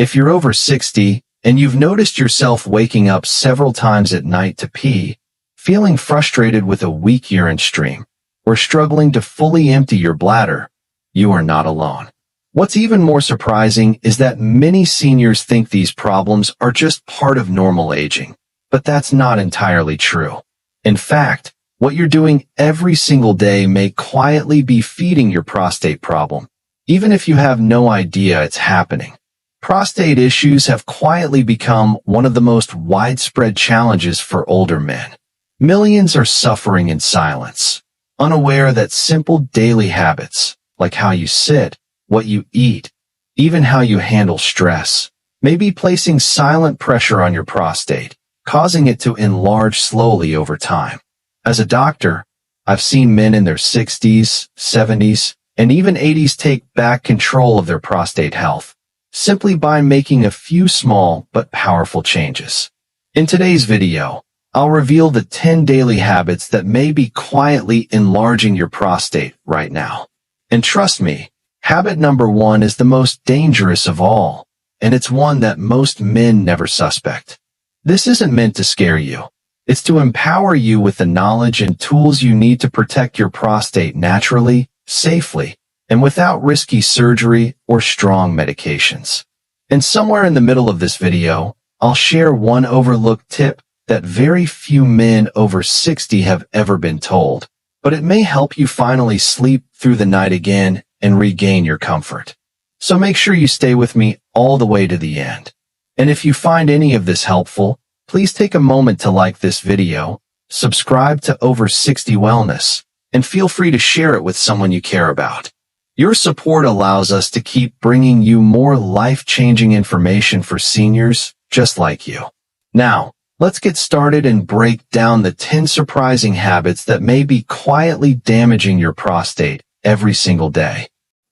If you're over 60 and you've noticed yourself waking up several times at night to pee, feeling frustrated with a weak urine stream, or struggling to fully empty your bladder, you are not alone. What's even more surprising is that many seniors think these problems are just part of normal aging, but that's not entirely true. In fact, what you're doing every single day may quietly be feeding your prostate problem, even if you have no idea it's happening. Prostate issues have quietly become one of the most widespread challenges for older men. Millions are suffering in silence, unaware that simple daily habits, like how you sit, what you eat, even how you handle stress, may be placing silent pressure on your prostate, causing it to enlarge slowly over time. As a doctor, I've seen men in their 60s, 70s, and even 80s take back control of their prostate health, simply by making a few small but powerful changes. In today's video, I'll reveal the 10 daily habits that may be quietly enlarging your prostate right now. And trust me, habit number 1 is the most dangerous of all, and it's one that most men never suspect. This isn't meant to scare you. It's to empower you with the knowledge and tools you need to protect your prostate naturally, safely, and without risky surgery or strong medications. And somewhere in the middle of this video, I'll share one overlooked tip that very few men over 60 have ever been told, but it may help you finally sleep through the night again and regain your comfort. So make sure you stay with me all the way to the end. And if you find any of this helpful, please take a moment to like this video, subscribe to Over 60 Wellness, and feel free to share it with someone you care about. Your support allows us to keep bringing you more life-changing information for seniors just like you. Now, let's get started and break down the 10 surprising habits that may be quietly damaging your prostate every single day.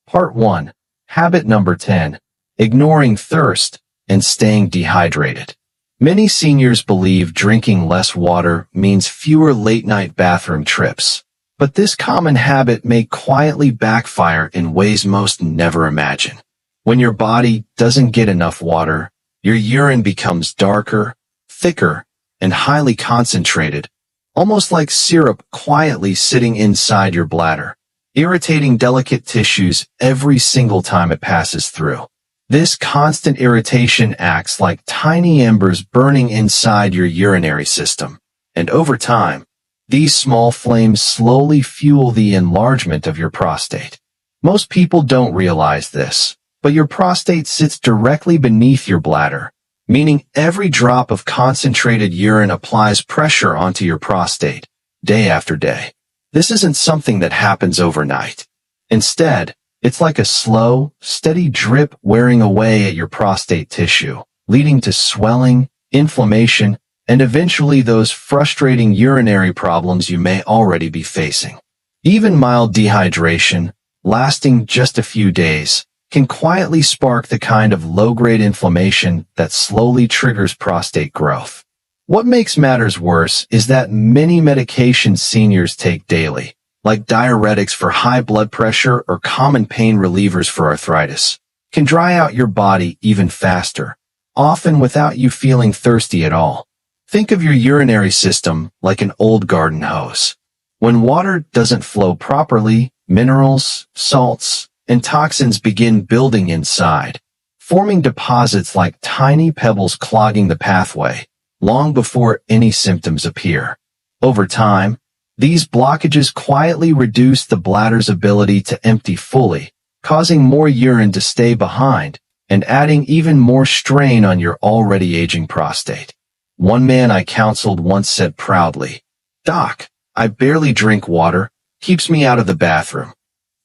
Part 1. Habit number 10. Ignoring thirst and staying dehydrated. Many seniors believe drinking less water means fewer late-night bathroom trips. But this common habit may quietly backfire in ways most never imagine. When your body doesn't get enough water, your urine becomes darker, thicker, and highly concentrated, almost like syrup quietly sitting inside your bladder, irritating delicate tissues every single time it passes through. This constant irritation acts like tiny embers burning inside your urinary system, and over time, these small flames slowly fuel the enlargement of your prostate. Most people don't realize this, but your prostate sits directly beneath your bladder, meaning every drop of concentrated urine applies pressure onto your prostate, day after day. This isn't something that happens overnight. Instead, it's like a slow, steady drip wearing away at your prostate tissue, leading to swelling, inflammation, and eventually those frustrating urinary problems you may already be facing. Even mild dehydration, lasting just a few days, can quietly spark the kind of low-grade inflammation that slowly triggers prostate growth. What makes matters worse is that many medications seniors take daily, like diuretics for high blood pressure or common pain relievers for arthritis, can dry out your body even faster, often without you feeling thirsty at all. Think of your urinary system like an old garden hose. When water doesn't flow properly, minerals, salts, and toxins begin building inside, forming deposits like tiny pebbles clogging the pathway, long before any symptoms appear. Over time, these blockages quietly reduce the bladder's ability to empty fully, causing more urine to stay behind and adding even more strain on your already aging prostate. One man I counseled once said proudly, "Doc, I barely drink water, keeps me out of the bathroom."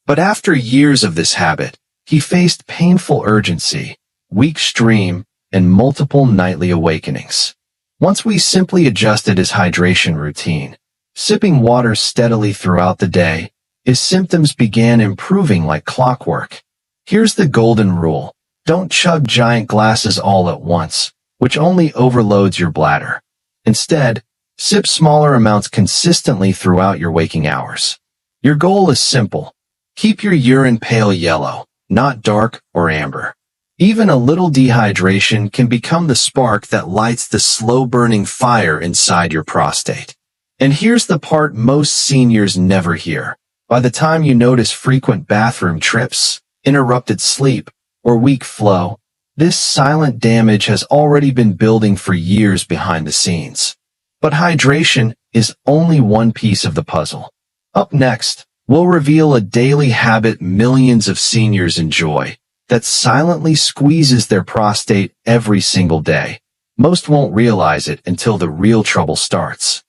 But after years of this habit, he faced painful urgency, weak stream, and multiple nightly awakenings. Once we simply adjusted his hydration routine, sipping water steadily throughout the day, his symptoms began improving like clockwork. Here's the golden rule. Don't chug giant glasses all at once, which only overloads your bladder. Instead, sip smaller amounts consistently throughout your waking hours. Your goal is simple. Keep your urine pale yellow, not dark or amber. Even a little dehydration can become the spark that lights the slow-burning fire inside your prostate. And here's the part most seniors never hear. By the time you notice frequent bathroom trips, interrupted sleep, or weak flow, this silent damage has already been building for years behind the scenes. But hydration is only one piece of the puzzle. Up next, we'll reveal a daily habit millions of seniors enjoy that silently squeezes their prostate every single day. Most won't realize it until the real trouble starts.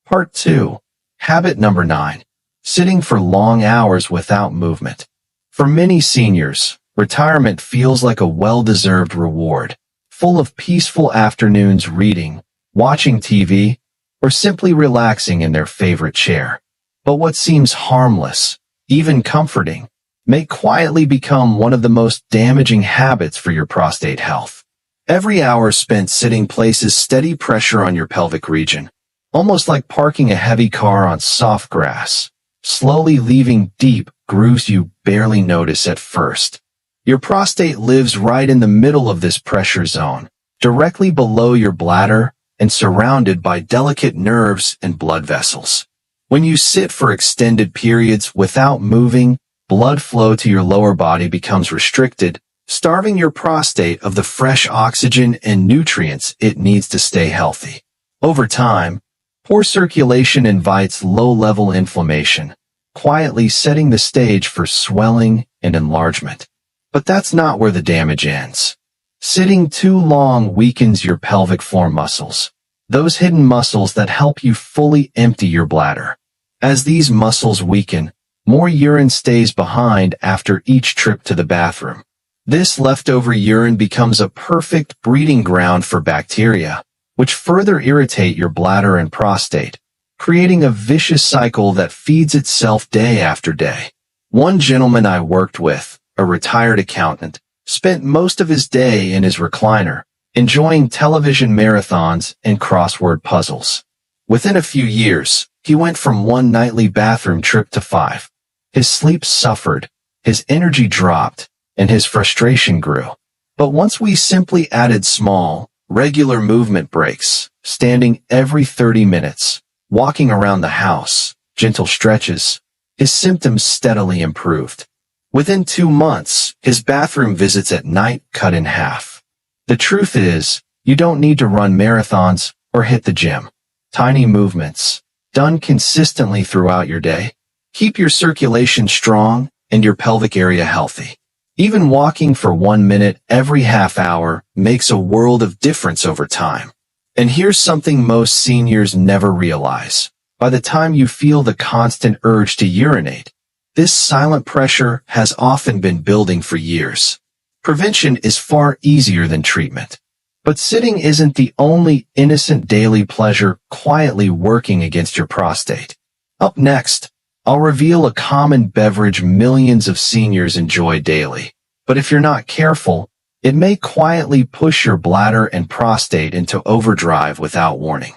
Part 2. Habit number 9. Sitting for long hours without movement. For many seniors, retirement feels like a well-deserved reward, full of peaceful afternoons reading, watching TV, or simply relaxing in their favorite chair. But what seems harmless, even comforting, may quietly become one of the most damaging habits for your prostate health. Every hour spent sitting places steady pressure on your pelvic region, almost like parking a heavy car on soft grass, slowly leaving deep grooves you barely notice at first. Your prostate lives right in the middle of this pressure zone, directly below your bladder and surrounded by delicate nerves and blood vessels. When you sit for extended periods without moving, blood flow to your lower body becomes restricted, starving your prostate of the fresh oxygen and nutrients it needs to stay healthy. Over time, poor circulation invites low-level inflammation, quietly setting the stage for swelling and enlargement. But that's not where the damage ends. Sitting too long weakens your pelvic floor muscles, those hidden muscles that help you fully empty your bladder. As these muscles weaken, more urine stays behind after each trip to the bathroom. This leftover urine becomes a perfect breeding ground for bacteria, which further irritate your bladder and prostate, creating a vicious cycle that feeds itself day after day. One gentleman I worked with, a retired accountant, spent most of his day in his recliner, enjoying television marathons and crossword puzzles. Within a few years, he went from one nightly bathroom trip to 5. His sleep suffered, his energy dropped, and his frustration grew. But once we simply added small, regular movement breaks, standing every 30 minutes, walking around the house, gentle stretches, his symptoms steadily improved. Within 2 months, his bathroom visits at night cut in half. The truth is, you don't need to run marathons or hit the gym. Tiny movements, done consistently throughout your day, keep your circulation strong and your pelvic area healthy. Even walking for 1 minute every half hour makes a world of difference over time. And here's something most seniors never realize. By the time you feel the constant urge to urinate, this silent pressure has often been building for years. Prevention is far easier than treatment. But sitting isn't the only innocent daily pleasure quietly working against your prostate. Up next, I'll reveal a common beverage millions of seniors enjoy daily. But if you're not careful, it may quietly push your bladder and prostate into overdrive without warning.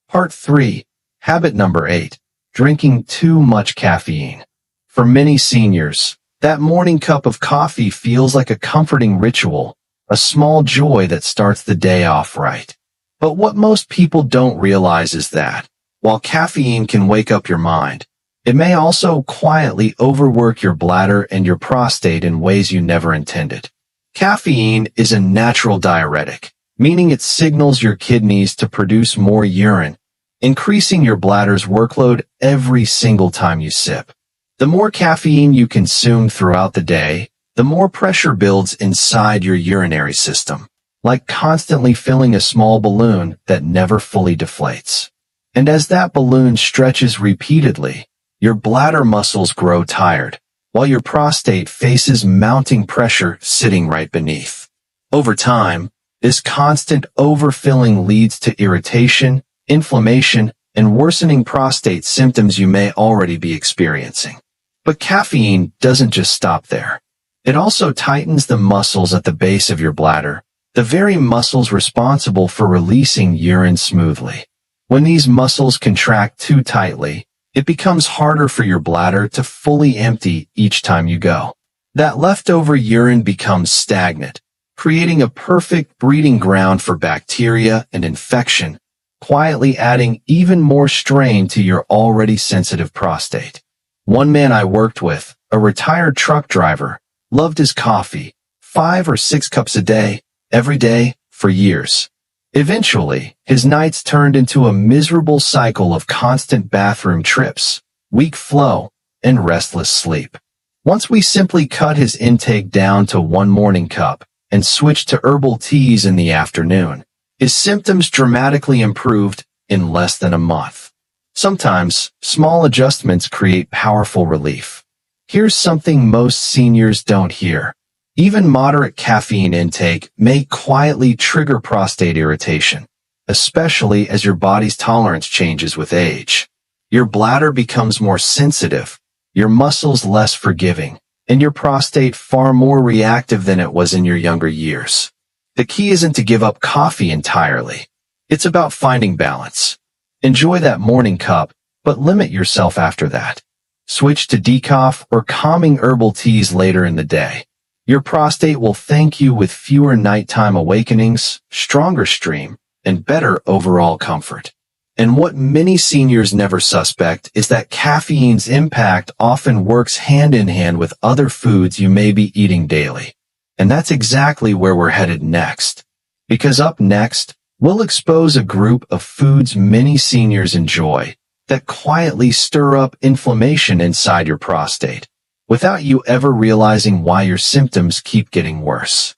Part 3. Habit number 8. Drinking too much caffeine. For many seniors, that morning cup of coffee feels like a comforting ritual, a small joy that starts the day off right. But what most people don't realize is that, while caffeine can wake up your mind, it may also quietly overwork your bladder and your prostate in ways you never intended. Caffeine is a natural diuretic, meaning it signals your kidneys to produce more urine, increasing your bladder's workload every single time you sip. The more caffeine you consume throughout the day, the more pressure builds inside your urinary system, like constantly filling a small balloon that never fully deflates. And as that balloon stretches repeatedly, your bladder muscles grow tired, while your prostate faces mounting pressure sitting right beneath. Over time, this constant overfilling leads to irritation, inflammation, and worsening prostate symptoms you may already be experiencing. But caffeine doesn't just stop there. It also tightens the muscles at the base of your bladder, the very muscles responsible for releasing urine smoothly. When these muscles contract too tightly, it becomes harder for your bladder to fully empty each time you go. That leftover urine becomes stagnant, creating a perfect breeding ground for bacteria and infection, quietly adding even more strain to your already sensitive prostate. One man I worked with, a retired truck driver, loved his coffee, 5 or 6 cups a day, every day, for years. Eventually, his nights turned into a miserable cycle of constant bathroom trips, weak flow, and restless sleep. Once we simply cut his intake down to 1 morning cup and switched to herbal teas in the afternoon, his symptoms dramatically improved in less than a month. Sometimes, small adjustments create powerful relief. Here's something most seniors don't hear. Even moderate caffeine intake may quietly trigger prostate irritation, especially as your body's tolerance changes with age. Your bladder becomes more sensitive, your muscles less forgiving, and your prostate far more reactive than it was in your younger years. The key isn't to give up coffee entirely. It's about finding balance. Enjoy that morning cup, but limit yourself after that. Switch to decaf or calming herbal teas later in the day. Your prostate will thank you with fewer nighttime awakenings, stronger stream, and better overall comfort. And what many seniors never suspect is that caffeine's impact often works hand in hand with other foods you may be eating daily. And that's exactly where we're headed next. Because up next, we'll expose a group of foods many seniors enjoy that quietly stir up inflammation inside your prostate, without you ever realizing why your symptoms keep getting worse.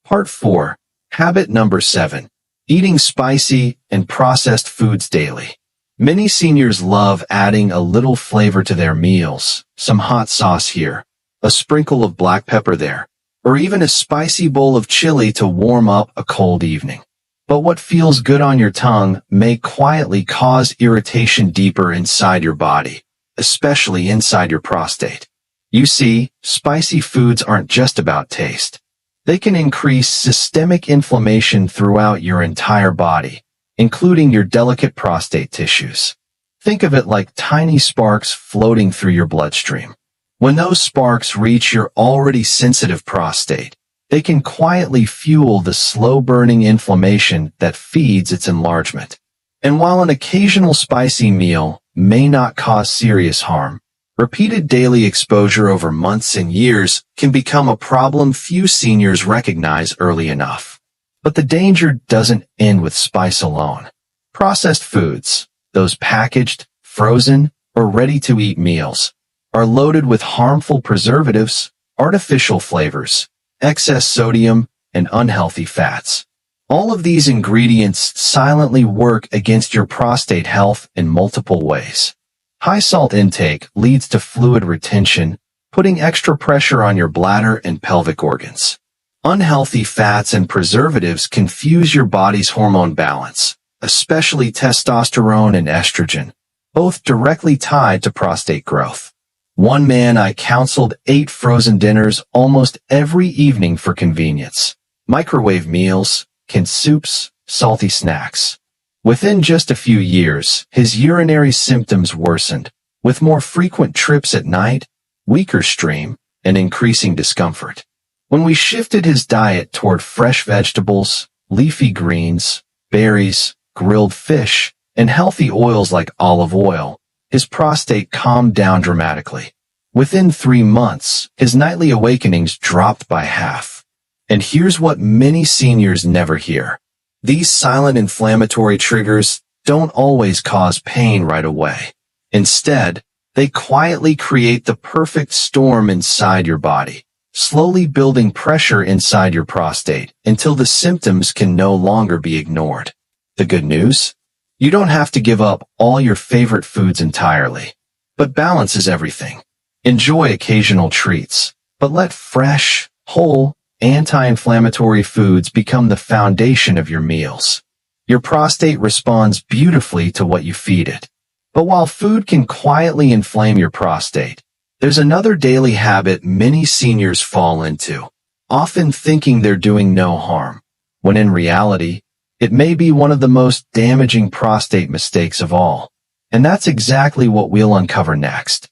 Part 4. Habit number 7. Eating spicy and processed foods daily. Many seniors love adding a little flavor to their meals, some hot sauce here, a sprinkle of black pepper there, or even a spicy bowl of chili to warm up a cold evening. But what feels good on your tongue may quietly cause irritation deeper inside your body, especially inside your prostate. You see, spicy foods aren't just about taste. They can increase systemic inflammation throughout your entire body, including your delicate prostate tissues. Think of it like tiny sparks floating through your bloodstream. When those sparks reach your already sensitive prostate, they can quietly fuel the slow-burning inflammation that feeds its enlargement. And while an occasional spicy meal may not cause serious harm, repeated daily exposure over months and years can become a problem few seniors recognize early enough. But the danger doesn't end with spice alone. Processed foods, those packaged, frozen, or ready-to-eat meals, are loaded with harmful preservatives, artificial flavors, excess sodium, and unhealthy fats. All of these ingredients silently work against your prostate health in multiple ways. High salt intake leads to fluid retention, putting extra pressure on your bladder and pelvic organs. Unhealthy fats and preservatives confuse your body's hormone balance, especially testosterone and estrogen, both directly tied to prostate growth. One man I counseled ate frozen dinners almost every evening for convenience. Microwave meals, canned soups, salty snacks. Within just a few years, his urinary symptoms worsened, with more frequent trips at night, weaker stream, and increasing discomfort. When we shifted his diet toward fresh vegetables, leafy greens, berries, grilled fish, and healthy oils like olive oil, his prostate calmed down dramatically. Within 3 months, his nightly awakenings dropped by half. And here's what many seniors never hear. These silent inflammatory triggers don't always cause pain right away. Instead, they quietly create the perfect storm inside your body, slowly building pressure inside your prostate until the symptoms can no longer be ignored. The good news? You don't have to give up all your favorite foods entirely. But balance is everything. Enjoy occasional treats, but let fresh, whole, anti-inflammatory foods become the foundation of your meals. Your prostate responds beautifully to what you feed it. But while food can quietly inflame your prostate, there's another daily habit many seniors fall into, often thinking they're doing no harm, when in reality, it may be one of the most damaging prostate mistakes of all. And that's exactly what we'll uncover next.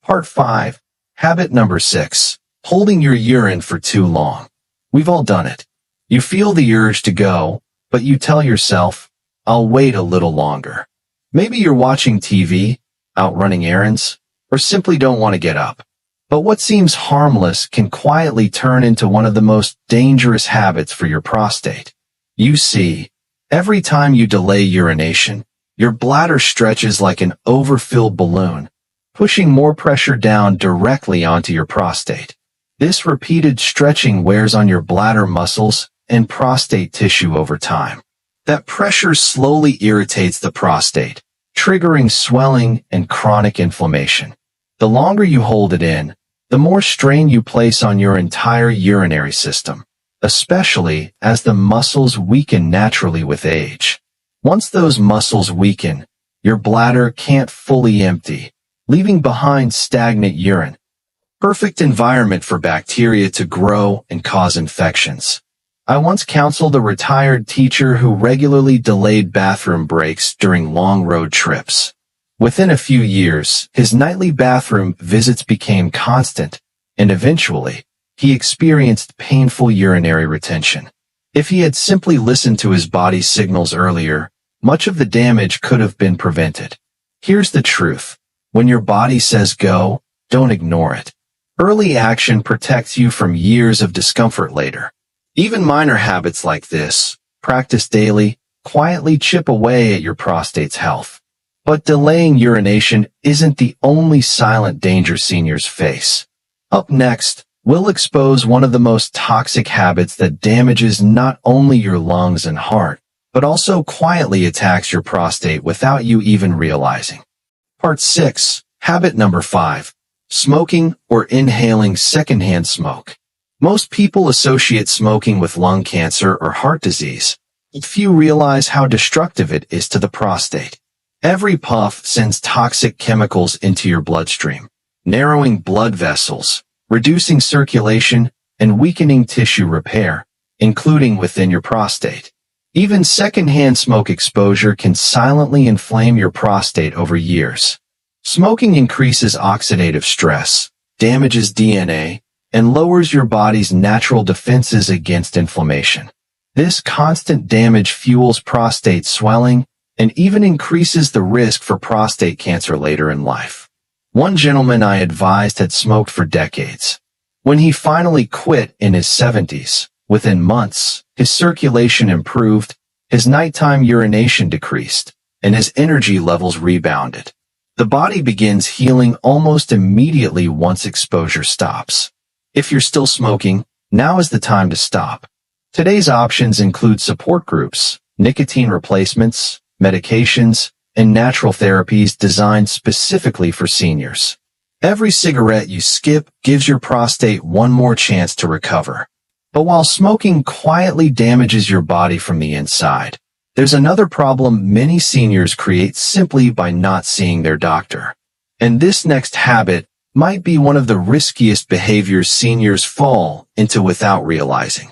Part 5. Habit number 6. Holding your urine for too long. We've all done it. You feel the urge to go, but you tell yourself, I'll wait a little longer. Maybe you're watching TV, out running errands, or simply don't want to get up. But what seems harmless can quietly turn into one of the most dangerous habits for your prostate. You see, every time you delay urination, your bladder stretches like an overfilled balloon, pushing more pressure down directly onto your prostate. This repeated stretching wears on your bladder muscles and prostate tissue over time. That pressure slowly irritates the prostate, triggering swelling and chronic inflammation. The longer you hold it in, the more strain you place on your entire urinary system, especially as the muscles weaken naturally with age. Once those muscles weaken, your bladder can't fully empty, leaving behind stagnant urine. Perfect environment for bacteria to grow and cause infections. I once counseled a retired teacher who regularly delayed bathroom breaks during long road trips. Within a few years, his nightly bathroom visits became constant, and eventually, he experienced painful urinary retention. If he had simply listened to his body's signals earlier, much of the damage could have been prevented. Here's the truth. When your body says go, don't ignore it. Early action protects you from years of discomfort later. Even minor habits like this, practiced daily, quietly chip away at your prostate's health. But delaying urination isn't the only silent danger seniors face. Up next, we'll expose one of the most toxic habits that damages not only your lungs and heart, but also quietly attacks your prostate without you even realizing. Part 6, Habit number 5, Smoking or inhaling secondhand smoke. Most people associate smoking with lung cancer or heart disease, but few realize how destructive it is to the prostate. Every puff sends toxic chemicals into your bloodstream, narrowing blood vessels, reducing circulation, and weakening tissue repair, including within your prostate. Even secondhand smoke exposure can silently inflame your prostate over years. Smoking increases oxidative stress, damages DNA, and lowers your body's natural defenses against inflammation. This constant damage fuels prostate swelling and even increases the risk for prostate cancer later in life. One gentleman I advised had smoked for decades. When he finally quit in his 70s, within months, his circulation improved, his nighttime urination decreased, and his energy levels rebounded. The body begins healing almost immediately once exposure stops. If you're still smoking, now is the time to stop. Today's options include support groups, nicotine replacements, medications, and natural therapies designed specifically for seniors. Every cigarette you skip gives your prostate one more chance to recover. But while smoking quietly damages your body from the inside, there's another problem many seniors create simply by not seeing their doctor. And this next habit might be one of the riskiest behaviors seniors fall into without realizing.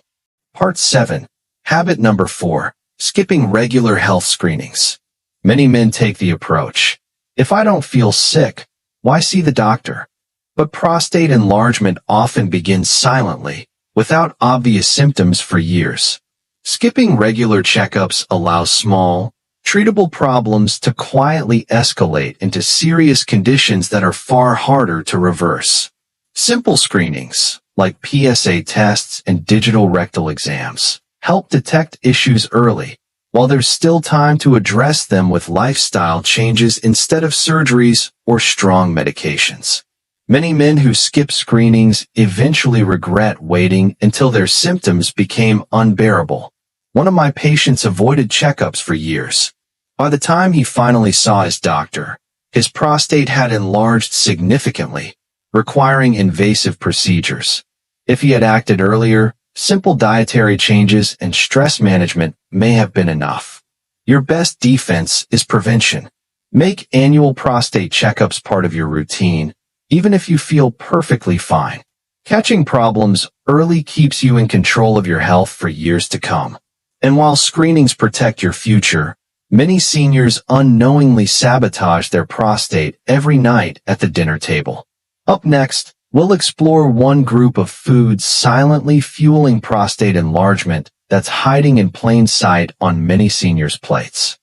Part 7. Habit number 4. Skipping regular health screenings. Many men take the approach, if I don't feel sick, why see the doctor? But prostate enlargement often begins silently, without obvious symptoms for years. Skipping regular checkups allows small, treatable problems to quietly escalate into serious conditions that are far harder to reverse. Simple screenings, like PSA tests and digital rectal exams, help detect issues early, while there's still time to address them with lifestyle changes instead of surgeries or strong medications. Many men who skip screenings eventually regret waiting until their symptoms became unbearable. One of my patients avoided checkups for years. By the time he finally saw his doctor, his prostate had enlarged significantly, requiring invasive procedures. If he had acted earlier, simple dietary changes and stress management may have been enough. Your best defense is prevention. Make annual prostate checkups part of your routine, even if you feel perfectly fine. Catching problems early keeps you in control of your health for years to come. And while screenings protect your future, many seniors unknowingly sabotage their prostate every night at the dinner table. Up next, we'll explore one group of foods silently fueling prostate enlargement that's hiding in plain sight on many seniors' plates.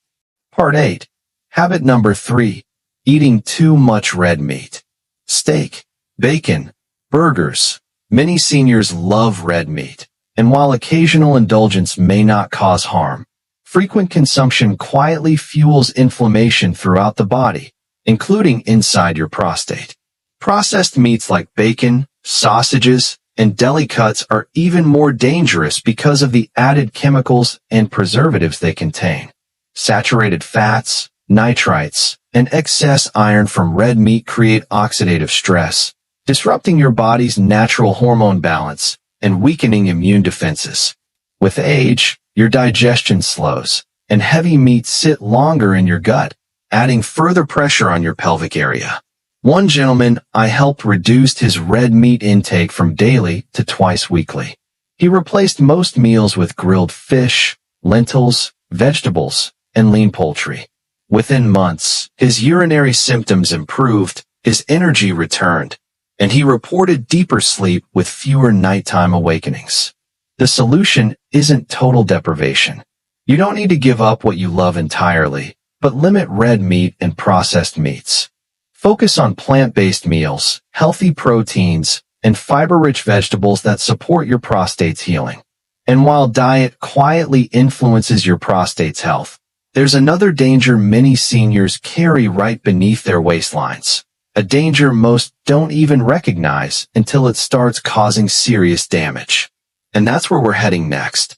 Part 8. Habit number 3. Eating too much red meat. Steak, bacon, burgers. Many seniors love red meat, and while occasional indulgence may not cause harm, frequent consumption quietly fuels inflammation throughout the body, including inside your prostate. Processed meats like bacon, sausages, and deli cuts are even more dangerous because of the added chemicals and preservatives they contain. Saturated fats, nitrites, and excess iron from red meat create oxidative stress, disrupting your body's natural hormone balance and weakening immune defenses. With age, your digestion slows, and heavy meats sit longer in your gut, adding further pressure on your pelvic area. One gentleman I helped reduced his red meat intake from daily to twice weekly. He replaced most meals with grilled fish, lentils, vegetables, and lean poultry. Within months, his urinary symptoms improved, his energy returned, and he reported deeper sleep with fewer nighttime awakenings. The solution isn't total deprivation. You don't need to give up what you love entirely, but limit red meat and processed meats. Focus on plant-based meals, healthy proteins, and fiber-rich vegetables that support your prostate's healing. And while diet quietly influences your prostate's health, there's another danger many seniors carry right beneath their waistlines. A danger most don't even recognize until it starts causing serious damage. And that's where we're heading next.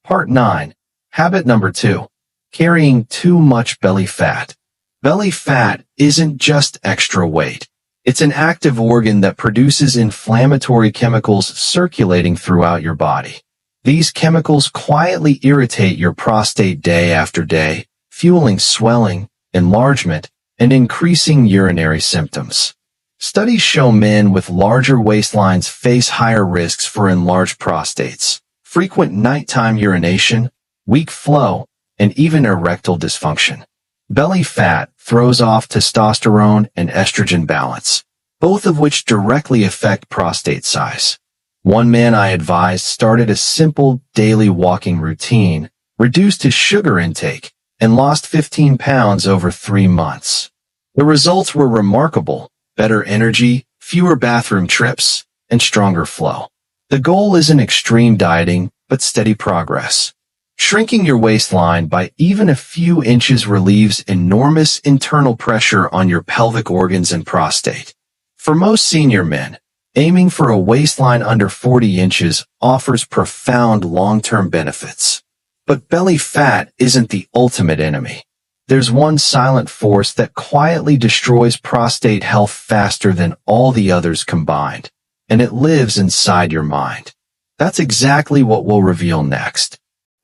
Part 9. Habit number 2. Carrying too much belly fat. Belly fat isn't just extra weight. It's an active organ that produces inflammatory chemicals circulating throughout your body. These chemicals quietly irritate your prostate day after day, fueling swelling, enlargement, and increasing urinary symptoms. Studies show men with larger waistlines face higher risks for enlarged prostates, frequent nighttime urination, weak flow, and even erectile dysfunction. Belly fat throws off testosterone and estrogen balance, both of which directly affect prostate size. One man I advised started a simple daily walking routine, reduced his sugar intake, and lost 15 pounds over 3 months. The results were remarkable: better energy, fewer bathroom trips, and stronger flow. The goal isn't extreme dieting, but steady progress. Shrinking your waistline by even a few inches relieves enormous internal pressure on your pelvic organs and prostate. For most senior men, aiming for a waistline under 40 inches offers profound long-term benefits. But belly fat isn't the ultimate enemy. There's one silent force that quietly destroys prostate health faster than all the others combined, and it lives inside your mind. That's exactly what we'll reveal next.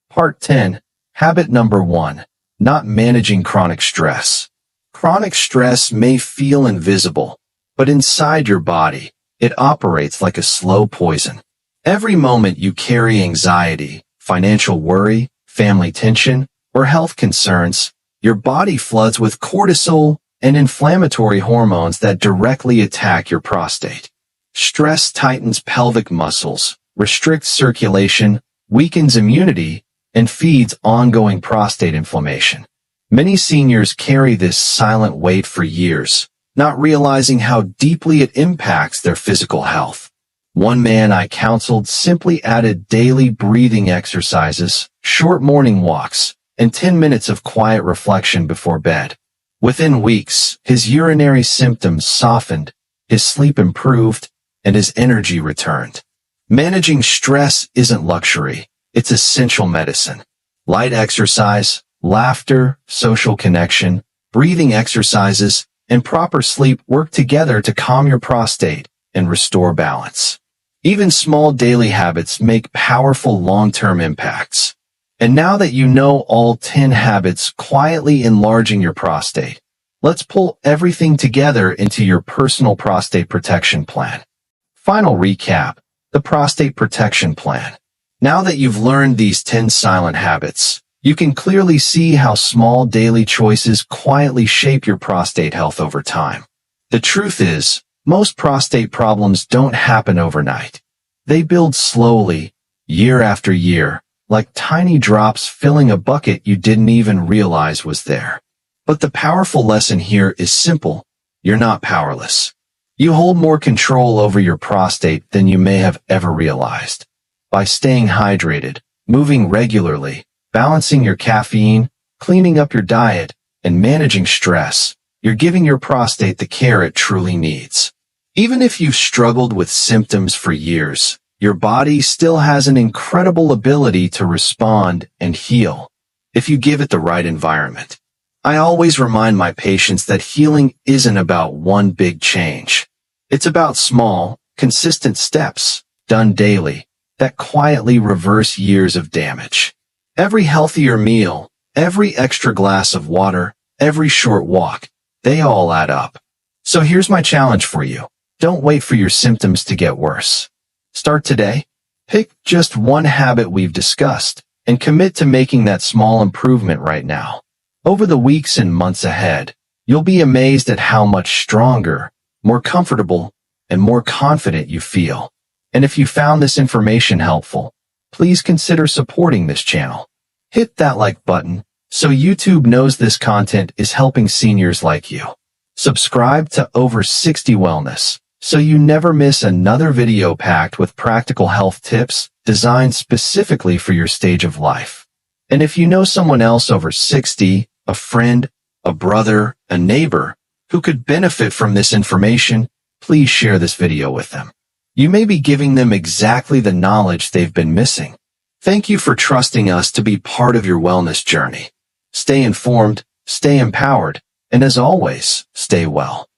Part 10. Habit number 1. Not managing chronic stress. Chronic stress may feel invisible, but inside your body, it operates like a slow poison. Every moment you carry anxiety, financial worry, family tension, or health concerns, your body floods with cortisol and inflammatory hormones that directly attack your prostate. Stress tightens pelvic muscles, restricts circulation, weakens immunity, and feeds ongoing prostate inflammation. Many seniors carry this silent weight for years, not realizing how deeply it impacts their physical health. One man I counseled simply added daily breathing exercises, short morning walks, and 10 minutes of quiet reflection before bed. Within weeks, his urinary symptoms softened, his sleep improved, and his energy returned. Managing stress isn't luxury. It's essential medicine. Light exercise, laughter, social connection, breathing exercises, and proper sleep work together to calm your prostate and restore balance. Even small daily habits make powerful long-term impacts. And now that you know all 10 habits quietly enlarging your prostate, let's pull everything together into your personal prostate protection plan. Final recap: the Prostate Protection Plan. Now that you've learned these 10 silent habits, you can clearly see how small daily choices quietly shape your prostate health over time. The truth is, most prostate problems don't happen overnight. They build slowly, year after year, like tiny drops filling a bucket you didn't even realize was there. But the powerful lesson here is simple. You're not powerless. You hold more control over your prostate than you may have ever realized. By staying hydrated, moving regularly, balancing your caffeine, cleaning up your diet, and managing stress, you're giving your prostate the care it truly needs. Even if you've struggled with symptoms for years, your body still has an incredible ability to respond and heal if you give it the right environment. I always remind my patients that healing isn't about one big change. It's about small, consistent steps, done daily, that quietly reverse years of damage. Every healthier meal, every extra glass of water, every short walk, they all add up. So here's my challenge for you. Don't wait for your symptoms to get worse. Start today. Pick just one habit we've discussed and commit to making that small improvement right now. Over the weeks and months ahead, you'll be amazed at how much stronger, more comfortable, and more confident you feel. And if you found this information helpful, please consider supporting this channel. Hit that like button so YouTube knows this content is helping seniors like you. Subscribe to Over 60 Wellness so you never miss another video packed with practical health tips designed specifically for your stage of life. And if you know someone else over 60, a friend, a brother, a neighbor, who could benefit from this information, please share this video with them. You may be giving them exactly the knowledge they've been missing. Thank you for trusting us to be part of your wellness journey. Stay informed, stay empowered, and as always, stay well.